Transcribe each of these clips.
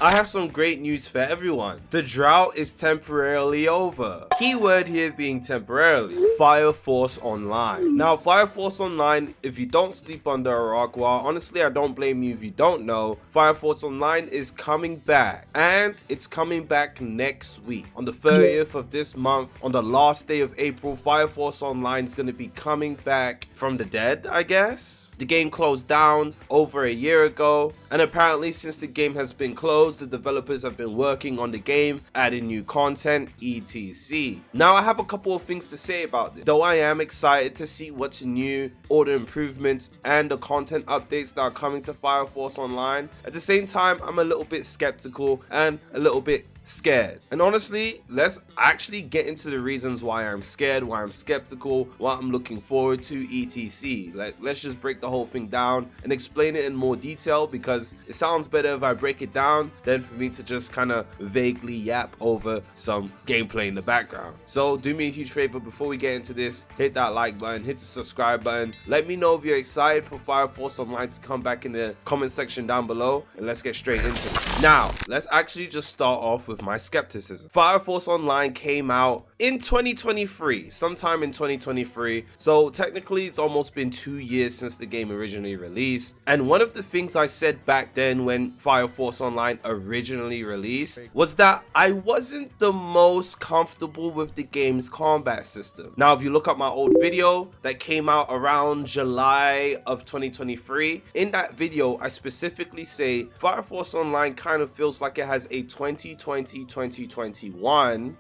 I have some great news for everyone. The drought is temporarily over. Keyword here being temporarily. Fire Force Online. Now, Fire Force Online, if you don't sleep under a rock, well, honestly, I don't blame you if you don't know. Fire Force Online is coming back, and it's coming back next week. On the 30th of this month, on the last day of April, Fire Force Online is going to be coming back from the dead, I guess. The game closed down over a year ago, and apparently since the game has been closed, the developers have been working on the game, adding new content, etc. Now, I have a couple of things to say about this. Though I am excited to see what's new, all the improvements, and the content updates that are coming to Fire Force Online, at the same time, I'm a little bit skeptical and a little bit scared. And honestly, let's actually get into the reasons why I'm scared, why I'm skeptical, what I'm looking forward to, etc. Let's just break the whole thing down and explain it in more detail, because it sounds better if I break it down than for me to just kind of vaguely yap over some gameplay in the background. So do me a huge favor before we get into this, hit that like button, hit the subscribe button, let me know if you're excited for Fire Force Online to come back in the comment section down below, and let's get straight into it. Now, let's actually just start off with my skepticism. Fire Force Online came out in 2023, sometime in 2023. So technically it's almost been 2 years since the game originally released. And one of the things I said back then when Fire Force Online originally released was that I wasn't the most comfortable with the game's combat system. Now, if you look up my old video that came out around July of 2023, in that video I specifically say Fire Force Online kind of feels like it has a 2020-2021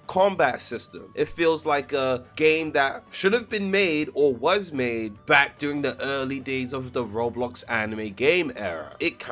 combat system. It feels like a game that should have been made or was made back during the early days of the Roblox anime game era. It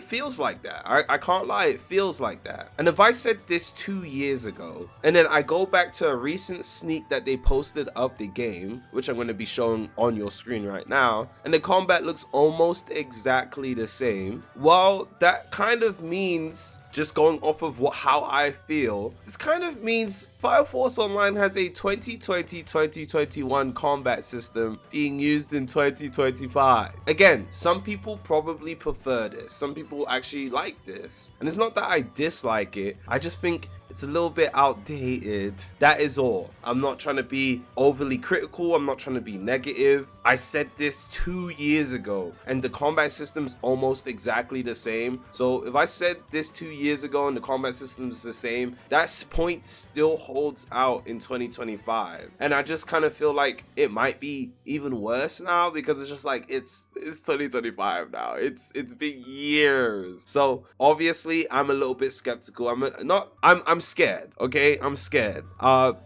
feels like that. I can't lie, it feels like that. And if I said this 2 years ago, and then I go back to a recent sneak that they posted of the game, which I'm going to be showing on your screen right now, and the combat looks almost exactly the same, well, that kind of means, just going off of how I feel, this kind of means Fire Force Online has a 2020-2021 combat system being used in 2025. Again, some people probably prefer this. Some people actually like this. And it's not that I dislike it. I just think it's a little bit outdated. That is all. I'm not trying to be overly critical. I'm not trying to be negative. I said this 2 years ago, and the combat system's almost exactly the same. So if I said this 2 years ago and the combat system's the same, that point still holds out in 2025. And I just kind of feel like it might be even worse now, because it's just like it's 2025 now. It's been years. So obviously I'm a little bit skeptical. I'm scared, okay? I'm scared.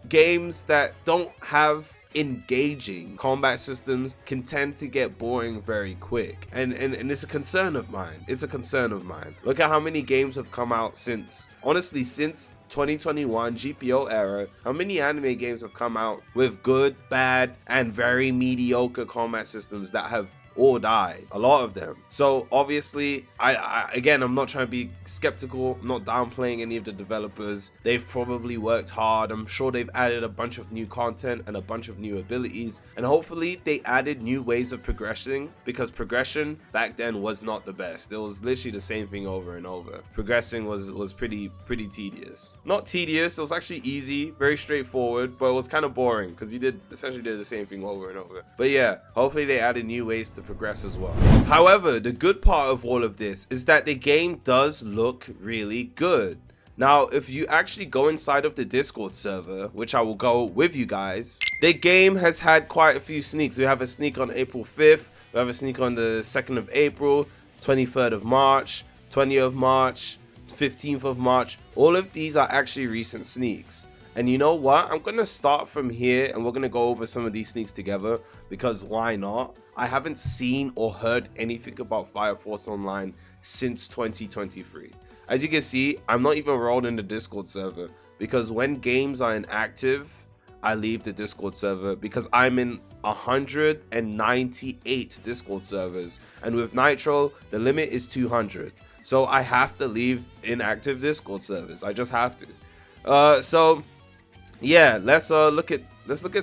Games that don't have engaging combat systems can tend to get boring very quick, and it's a concern of mine. It's a concern of mine. Look at how many games have come out since 2021 GPO era. How many anime games have come out with good, bad, and very mediocre combat systems that have all died? A lot of them. So obviously, again, I'm not trying to be skeptical. I'm not downplaying any of the developers. They've probably worked hard. I'm sure they've added a bunch of new content and a bunch of new abilities, and hopefully they added new ways of progressing, because progression back then was not the best. It was literally the same thing over and over. Progressing was pretty tedious. Not tedious, it was actually easy, very straightforward, but it was kind of boring because you essentially did the same thing over and over. But yeah, hopefully they added new ways to progress as well. However, the good part of all of this is that the game does look really good. Now, if you actually go inside of the Discord server, which I will go with you guys, the game has had quite a few sneaks. We have a sneak on April 5th, we have a sneak on the 2nd of April, 23rd of March, 20th of March, 15th of March. All of these are actually recent sneaks. And you know what? I'm going to start from here, and we're going to go over some of these sneaks together, because why not? I haven't seen or heard anything about Fire Force Online since 2023. As you can see, I'm not even enrolled in the Discord server, because when games are inactive, I leave the Discord server, because I'm in 198 Discord servers, and with Nitro, the limit is 200. So I have to leave inactive Discord servers. I just have to. So yeah, let's look at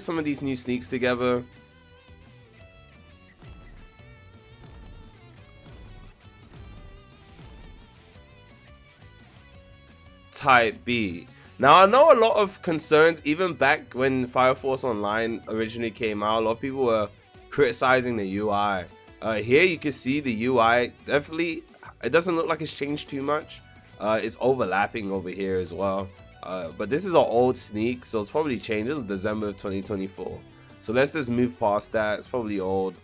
some of these new sneaks together. Type B. Now I know a lot of concerns, even back when Fire Force Online originally came out, a lot of people were criticizing the UI. Here you can see the UI, definitely, it doesn't look like it's changed too much. It's overlapping over here as well. But this is an old sneak, so it's probably changed. This is December of 2024. So let's just move past that. It's probably old.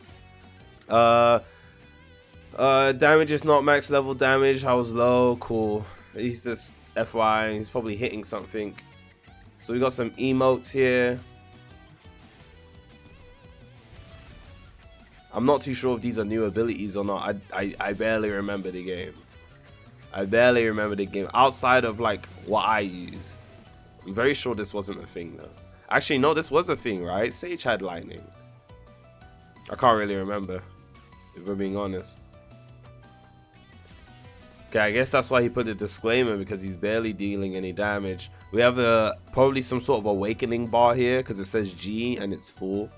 Damage is not max level damage. I was low. Cool. He's just FYI. He's probably hitting something. So we got some emotes here. I'm not too sure if these are new abilities or not. I barely remember the game. I barely remember the game outside of like what I used. I'm very sure this wasn't a thing though. Actually, no, this was a thing, right? Sage had lightning. I can't really remember, if we're being honest. Okay, I guess that's why he put the disclaimer, because he's barely dealing any damage. We have probably some sort of awakening bar here because it says G and it's full.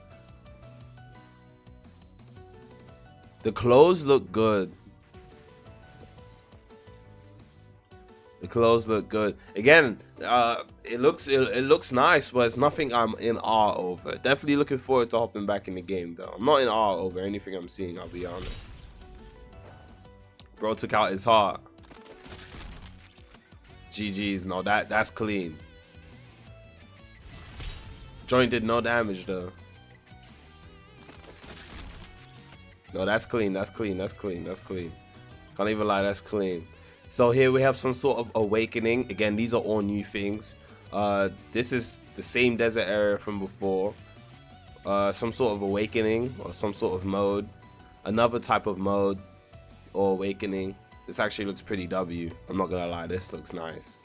The clothes look good. The clothes look good. Again, it looks nice, but it's nothing I'm in awe over. Definitely looking forward to hopping back in the game though. I'm not in awe over anything I'm seeing, I'll be honest. Bro took out his heart. GG's. No, that's clean. Joint did no damage though. No, that's clean. That's clean. That's clean. That's clean. Can't even lie, that's clean. So here we have some sort of awakening. Again, these are all new things. This is the same desert area from before. Some sort of awakening or some sort of mode. Another type of mode or awakening. This actually looks pretty W. I'm not gonna lie, this looks nice.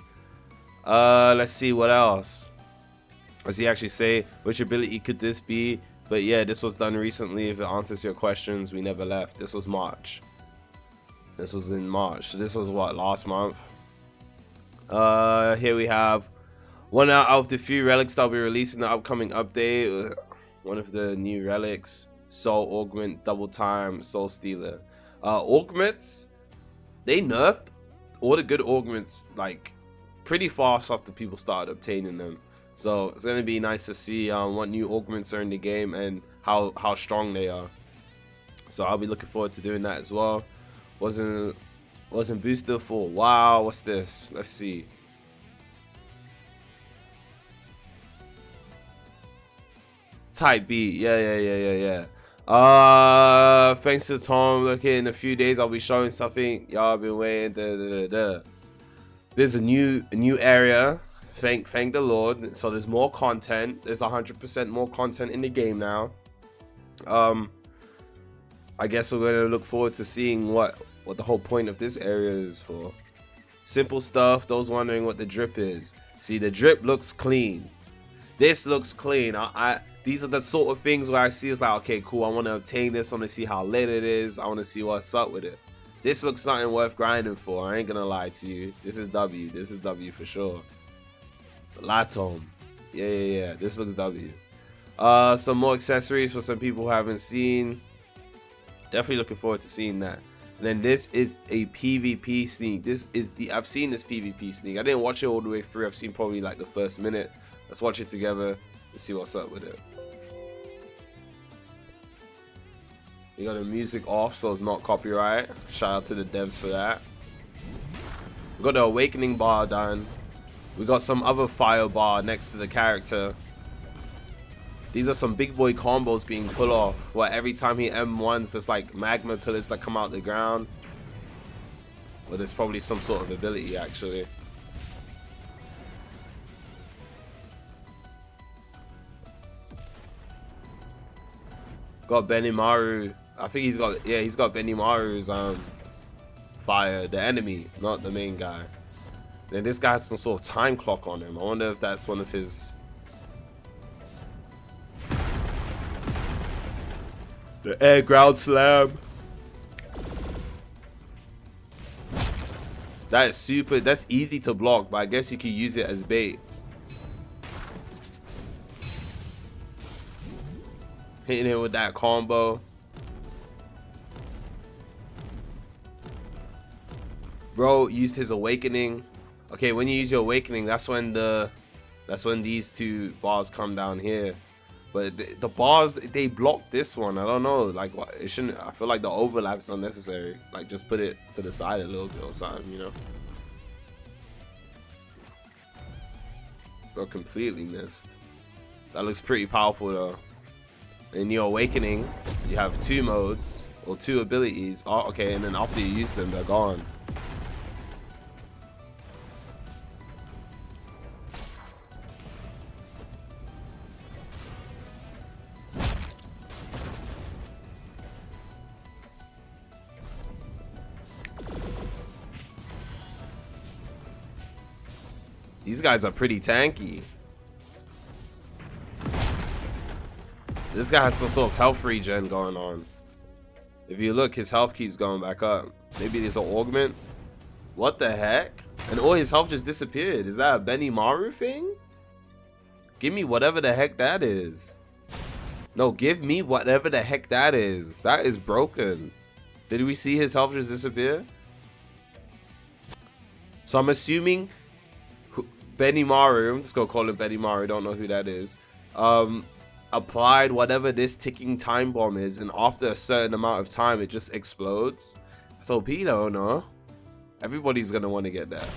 Let's see what else. Does he actually say which ability could this be? But yeah, this was done recently. If it answers your questions, we never left. This was March. This was in March. This was what, last month? Here we have one out of the few relics that will be released in the upcoming update. One of the new relics, Soul Augment, Double Time, Soul Stealer. Augments, they nerfed all the good augments like pretty fast after people started obtaining them. So it's gonna be nice to see what new augments are in the game and how strong they are. So I'll be looking forward to doing that as well. Wasn't boosted for a while. What's this? Let's see. Type B. Yeah. Thanks to Tom. Look, in a few days I'll be showing something y'all been waiting. There's a new area. Thank the Lord. So there's more content. There's 100% more content in the game now. I guess we're gonna look forward to seeing what the whole point of this area is for. Simple stuff. Those wondering what the drip is. See, the drip looks clean. This looks clean. These are the sort of things where I see it's like, okay, cool. I want to obtain this. I want to see how lit it is. I want to see what's up with it. This looks something worth grinding for. I ain't gonna lie to you. This is W. This is W for sure. Latome. Yeah. This looks W. Some more accessories for some people who haven't seen. Definitely looking forward to seeing that. And then this is a PvP sneak. I've seen this PvP sneak. I didn't watch it all the way through. I've seen probably like the first minute. Let's watch it together and see what's up with it. We got the music off so it's not copyright. Shout out to the devs for that. We got the awakening bar done. We got some other fire bar next to the character. These are some big boy combos being pulled off. Where every time he M1s, there's like magma pillars that come out the ground. Well, there's probably some sort of ability actually. Got Benimaru. I think he's got Benimaru's fire, the enemy, not the main guy. Then this guy has some sort of time clock on him. I wonder if that's one of his. The air ground slam. That is super. That's easy to block, but I guess you could use it as bait. Hitting him with that combo. Bro used his awakening. Okay, when you use your awakening, that's when these two bars come down here. But the bars, they block this one. I don't know, like what it shouldn't. I feel like the overlap is unnecessary. Like just put it to the side a little bit or something, you know. Bro, completely missed. That looks pretty powerful though. In your awakening, you have 2 modes or 2 abilities. Oh, okay, and then after you use them, they're gone. These guys are pretty tanky. This guy has some sort of health regen going on. If you look, his health keeps going back up. Maybe there's an augment. What the heck? And all his health just disappeared. Is that a Benny Maru thing? Give me whatever the heck that is. No, give me whatever the heck that is. That is broken. Did we see his health just disappear? So I'm assuming Benny Maru, I'm just gonna call him Benny Maru, don't know who that is, applied whatever this ticking time bomb is, and after a certain amount of time it just explodes. So Pino, no? Everybody's gonna want to get that.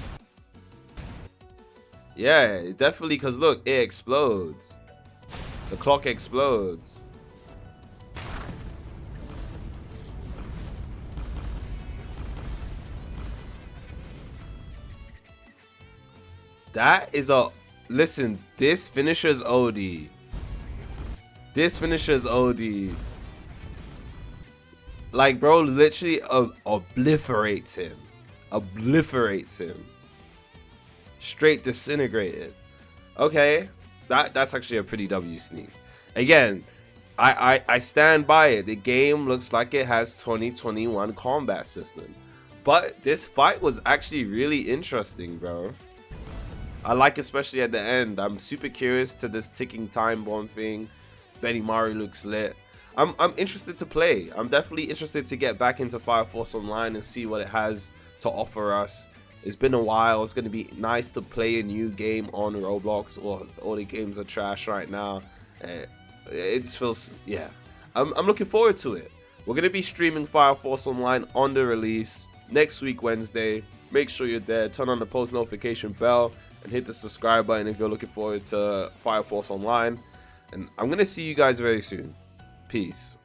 Yeah, definitely, because look, it explodes. The clock explodes. That is a... Listen, this finisher's OD. This finisher's OD. Like, bro, literally obliterates him. Obliterates him. Straight disintegrated. Okay. That's actually a pretty W sneak. Again, I stand by it. The game looks like it has 2021 combat system. But this fight was actually really interesting, bro. I like, especially at the end. I'm super curious to this ticking time bomb thing. Benny Maru looks lit. I'm interested to play. I'm definitely interested to get back into Fire Force Online and see what it has to offer us. It's been a while. It's going to be nice to play a new game on Roblox, or all the games are trash right now. It just feels, yeah. I'm looking forward to it. We're going to be streaming Fire Force Online on the release next week, Wednesday. Make sure you're there. Turn on the post notification bell and hit the subscribe button if you're looking forward to Fire Force Online. And I'm going to see you guys very soon. Peace.